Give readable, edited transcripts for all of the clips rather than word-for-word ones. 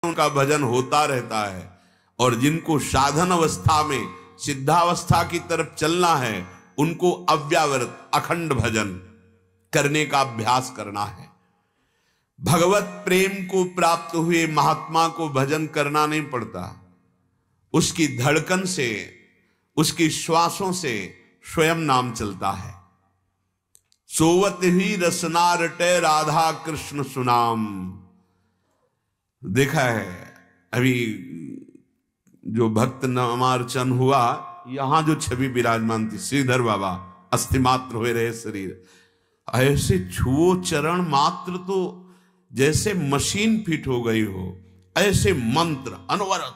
उनका भजन होता रहता है। और जिनको साधन अवस्था में सिद्धावस्था की तरफ चलना है, उनको अव्यावृत अखंड भजन करने का अभ्यास करना है। भगवत प्रेम को प्राप्त हुए महात्मा को भजन करना नहीं पड़ता, उसकी धड़कन से, उसकी श्वासों से स्वयं नाम चलता है। सोवत ही रसना रटे राधा कृष्ण सुनाम। देखा है अभी जो भक्त नामार्चन हुआ, यहां जो छवि विराजमान थी, श्रीधर बाबा अस्थि मात्र हुए रहे शरीर, ऐसे छुओ चरण मात्र तो जैसे मशीन फिट हो गई हो, ऐसे मंत्र अनवरत,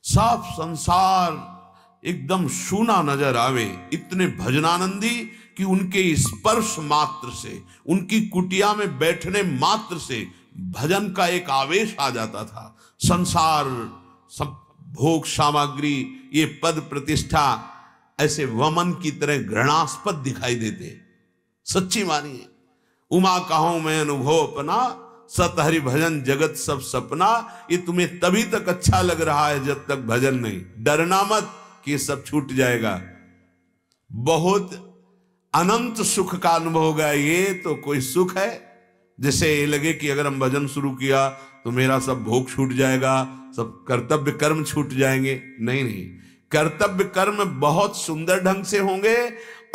सब संसार एकदम सूना नजर आवे। इतने भजनानंदी कि उनके स्पर्श मात्र से, उनकी कुटिया में बैठने मात्र से भजन का एक आवेश आ जाता था। संसार, सब भोग सामग्री, ये पद प्रतिष्ठा ऐसे वमन की तरह घृणास्पद दिखाई देते। सच्ची मानिए, उमा कहूं मैं अनुभव अपना, सत हरि भजन जगत सब सपना। ये तुम्हें तभी तक अच्छा लग रहा है जब तक भजन नहीं। डरना मत कि ये सब छूट जाएगा। बहुत अनंत सुख का अनुभव होगा। ये तो कोई सुख है जैसे ये लगे कि अगर हम भजन शुरू किया तो मेरा सब भोग छूट जाएगा, सब कर्तव्य कर्म छूट जाएंगे। नहीं नहीं, कर्तव्य कर्म बहुत सुंदर ढंग से होंगे,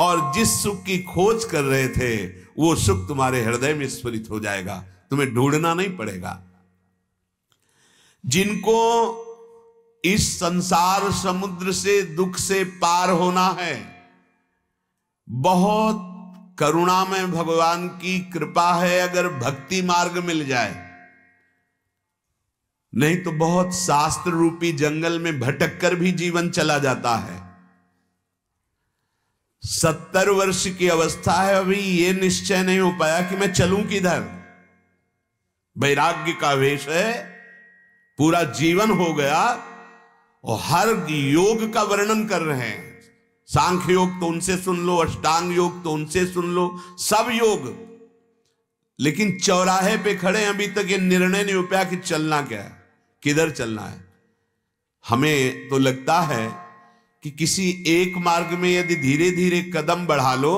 और जिस सुख की खोज कर रहे थे वो सुख तुम्हारे हृदय में स्फुरित हो जाएगा, तुम्हें ढूंढना नहीं पड़ेगा। जिनको इस संसार समुद्र से दुख से पार होना है, बहुत करुणा में भगवान की कृपा है अगर भक्ति मार्ग मिल जाए, नहीं तो बहुत शास्त्र रूपी जंगल में भटक कर भी जीवन चला जाता है। 70 वर्ष की अवस्था है, अभी ये निश्चय नहीं हो पाया कि मैं चलूं किधर। वैराग्य का वेश है, पूरा जीवन हो गया और हर योग का वर्णन कर रहे हैं। सांख्य योग तो उनसे सुन लो, अष्टांग योग तो उनसे सुन लो, सब योग, लेकिन चौराहे पे खड़े अभी तक ये निर्णय नहीं हो पाया कि चलना क्या है, किधर चलना है। हमें तो लगता है कि किसी एक मार्ग में यदि धीरे धीरे कदम बढ़ा लो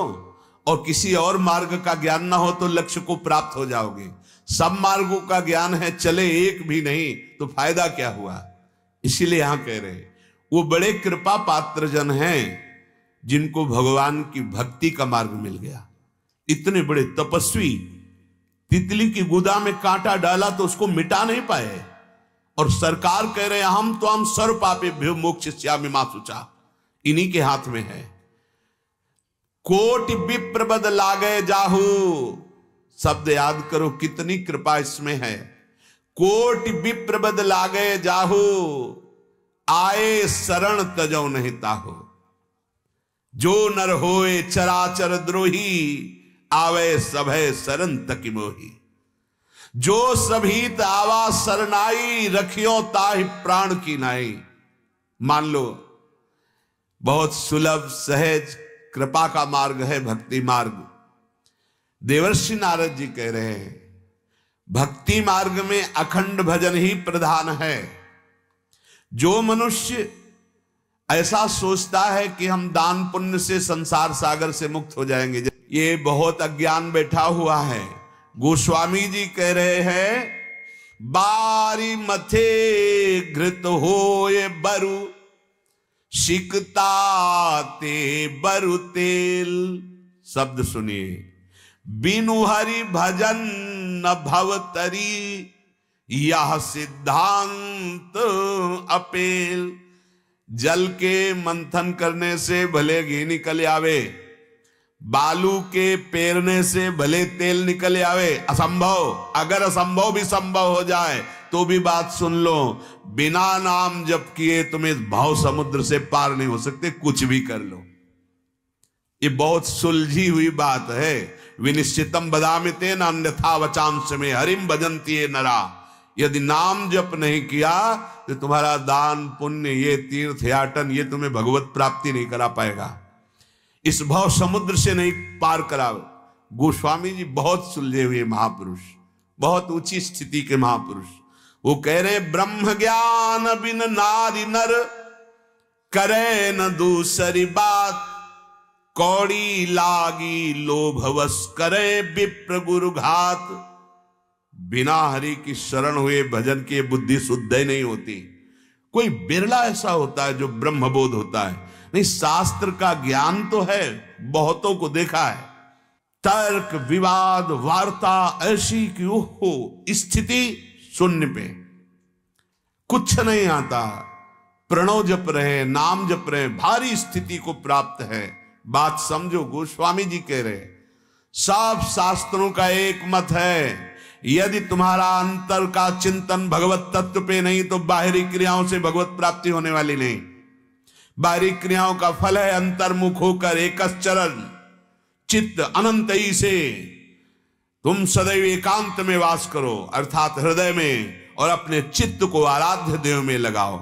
और किसी और मार्ग का ज्ञान ना हो तो लक्ष्य को प्राप्त हो जाओगे। सब मार्गों का ज्ञान है, चले एक भी नहीं तो फायदा क्या हुआ। इसीलिए यहां कह रहे हैं वो बड़े कृपा पात्र जन हैं जिनको भगवान की भक्ति का मार्ग मिल गया। इतने बड़े तपस्वी, तितली की गुदा में कांटा डाला तो उसको मिटा नहीं पाए, और सरकार कह रहे हैं हम तो हम सर्व पापेभ्यो मोक्षयिष्यामि मा शुचा, इन्हीं के हाथ में है। कोटि विप्र बद लागे जाहू, शब्द याद करो कितनी कृपा इसमें है। कोटि विप्र बद लागे जाहू, आए शरण तजो नहीं ताहू। जो नर होए चराचर द्रोही, आवे सभय शरण तकि मोही। जो सभी आवा सरनाई, रखियो ताहि प्राण की नाई। मान लो बहुत सुलभ सहज कृपा का मार्ग है भक्ति मार्ग। देवर्षि नारद जी कह रहे हैं भक्ति मार्ग में अखंड भजन ही प्रधान है। जो मनुष्य ऐसा सोचता है कि हम दान पुण्य से संसार सागर से मुक्त हो जाएंगे, ये बहुत अज्ञान बैठा हुआ है। गोस्वामी जी कह रहे हैं बारी मथे घृत होए बरु, सिकता ते बरु तेल। शब्द सुनिए, बिनु हरि भजन न भवतरी, यह सिद्धांत अपेल। जल के मंथन करने से भले घी निकल आवे, बालू के पेरने से भले तेल निकल आवे, असंभव। अगर असंभव भी संभव हो जाए तो भी बात सुन लो, बिना नाम जप किए तुम इस भाव समुद्र से पार नहीं हो सकते, कुछ भी कर लो। ये बहुत सुलझी हुई बात है। विनिश्चितम बदामिते न अन्यथा वचांस में हरिम भजन्ति ये नरा। यदि नाम जप नहीं किया तो तुम्हारा दान पुण्य, ये तीर्थ याटन, ये तुम्हें भगवत प्राप्ति नहीं करा पाएगा, इस भाव समुद्र से नहीं पार करावे। गोस्वामी जी बहुत सुलझे हुए महापुरुष, बहुत ऊंची स्थिति के महापुरुष। वो कह रहे ब्रह्म ज्ञान बिन नारी नर करे न दूसरी बात, कौड़ी लागी लोभवश करे विप्र गुरु घात। बिना हरि की शरण हुए भजन की बुद्धि शुद्ध ही नहीं होती। कोई बिरला ऐसा होता है जो ब्रह्मबोध होता है, नहीं शास्त्र का ज्ञान तो है, बहुतों को देखा है। तर्क विवाद वार्ता ऐसी कि ओहो स्थिति शून्य पे, कुछ नहीं आता, प्रणव जप रहे, नाम जप रहे, भारी स्थिति को प्राप्त है। बात समझो, गोस्वामी जी कह रहे सब शास्त्रों का एक मत है, यदि तुम्हारा अंतर का चिंतन भगवत तत्व पे नहीं तो बाहरी क्रियाओं से भगवत प्राप्ति होने वाली नहीं। बाहरी क्रियाओं का फल है अंतर्मुख होकर एकश्चरण चित्त अनंत ही से तुम सदैव एकांत में वास करो, अर्थात हृदय में, और अपने चित्त को आराध्य देव में लगाओ।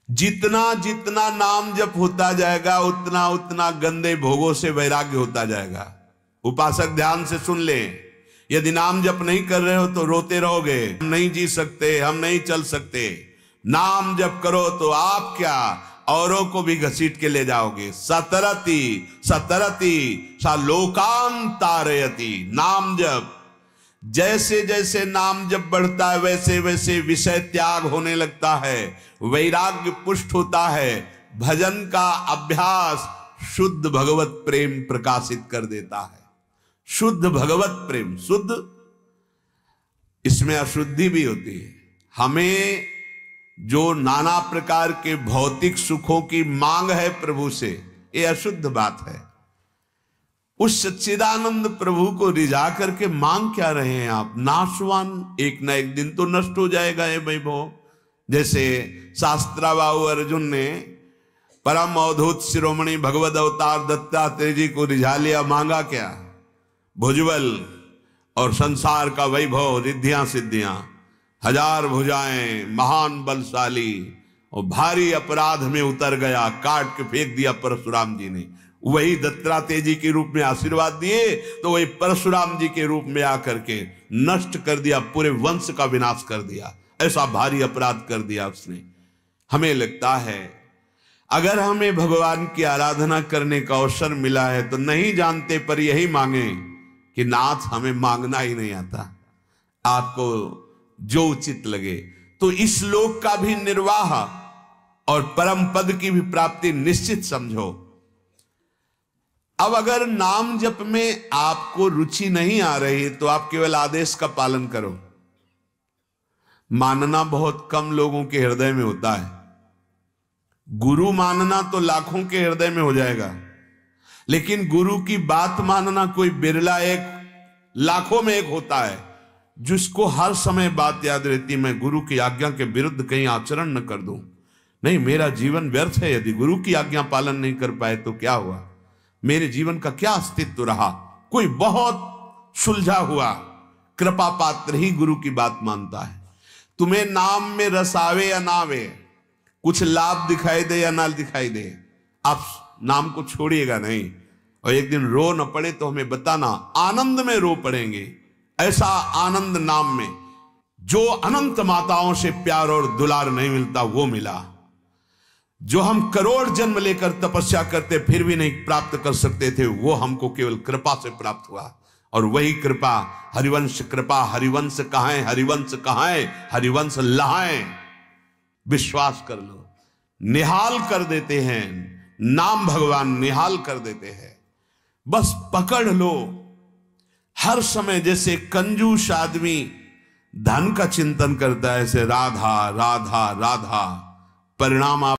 जितना जितना नाम जप होता जाएगा उतना उतना गंदे भोगों से वैराग्य होता जाएगा। उपासक ध्यान से सुन ले, यदि नाम जप नहीं कर रहे हो तो रोते रहोगे, हम नहीं जी सकते, हम नहीं चल सकते। नाम जप करो तो आप क्या औरों को भी घसीट के ले जाओगे। सतरति सतरति सा लोकान तारयति। नाम जप, जैसे जैसे नाम जप बढ़ता है वैसे वैसे विषय त्याग होने लगता है, वैराग्य पुष्ट होता है, भजन का अभ्यास शुद्ध भगवत प्रेम प्रकाशित कर देता है। शुद्ध भगवत प्रेम, शुद्ध, इसमें अशुद्धि भी होती है। हमें जो नाना प्रकार के भौतिक सुखों की मांग है प्रभु से, ये अशुद्ध बात है। उस सच्चिदानंद प्रभु को रिझा करके मांग क्या रहे हैं आप? नाशवान, एक ना एक दिन तो नष्ट हो जाएगा ये वैभव। जैसे शास्त्राबाहु अर्जुन ने परम अवधूत शिरोमणि भगवद अवतार दत्तात्रेय जी को रिझा लिया, मांगा क्या? भुजबल और संसार का वैभव, रिद्धियां सिद्धियां, हजार भुजाएं, महान बलशाली, और भारी अपराध में उतर गया, काट के फेंक दिया परशुराम जी ने। वही दत्तात्रेय जी के रूप में आशीर्वाद दिए तो वही परशुराम जी के रूप में आकर के नष्ट कर दिया, पूरे वंश का विनाश कर दिया। ऐसा भारी अपराध कर दिया उसने। हमें लगता है अगर हमें भगवान की आराधना करने का अवसर मिला है तो नहीं जानते पर यही मांगे कि नाथ हमें मांगना ही नहीं आता, आपको जो उचित लगे। तो इस लोक का भी निर्वाह और परम पद की भी प्राप्ति निश्चित समझो। अब अगर नाम जप में आपको रुचि नहीं आ रही तो आप केवल आदेश का पालन करो। मानना बहुत कम लोगों के हृदय में होता है, गुरु मानना तो लाखों के हृदय में हो जाएगा, लेकिन गुरु की बात मानना कोई बिरला, एक लाखों में एक होता है जिसको हर समय बात याद रहती, मैं गुरु की आज्ञा के विरुद्ध कहीं आचरण न कर दूं, नहीं मेरा जीवन व्यर्थ है। यदि गुरु की आज्ञा पालन नहीं कर पाए तो क्या हुआ, मेरे जीवन का क्या अस्तित्व रहा। कोई बहुत सुलझा हुआ कृपा पात्र ही गुरु की बात मानता है। तुम्हें नाम में रस आवे या ना आवे, कुछ लाभ दिखाई दे या ना दिखाई दे, आप नाम को छोड़िएगा नहीं। और एक दिन रो न पड़े तो हमें बताना, आनंद में रो पड़ेंगे। ऐसा आनंद नाम में जो अनंत माताओं से प्यार और दुलार नहीं मिलता वो मिला, जो हम करोड़ जन्म लेकर तपस्या करते फिर भी नहीं प्राप्त कर सकते थे, वो हमको केवल कृपा से प्राप्त हुआ। और वही कृपा हरिवंश कृपा, हरिवंश कहां, हरिवंश कहां, हरिवंश लहाएं। विश्वास कर लो, निहाल कर देते हैं नाम, भगवान निहाल कर देते हैं। बस पकड़ लो हर समय। जैसे कंजूस आदमी धन का चिंतन करता है, ऐसे राधा राधा राधा, परिणाम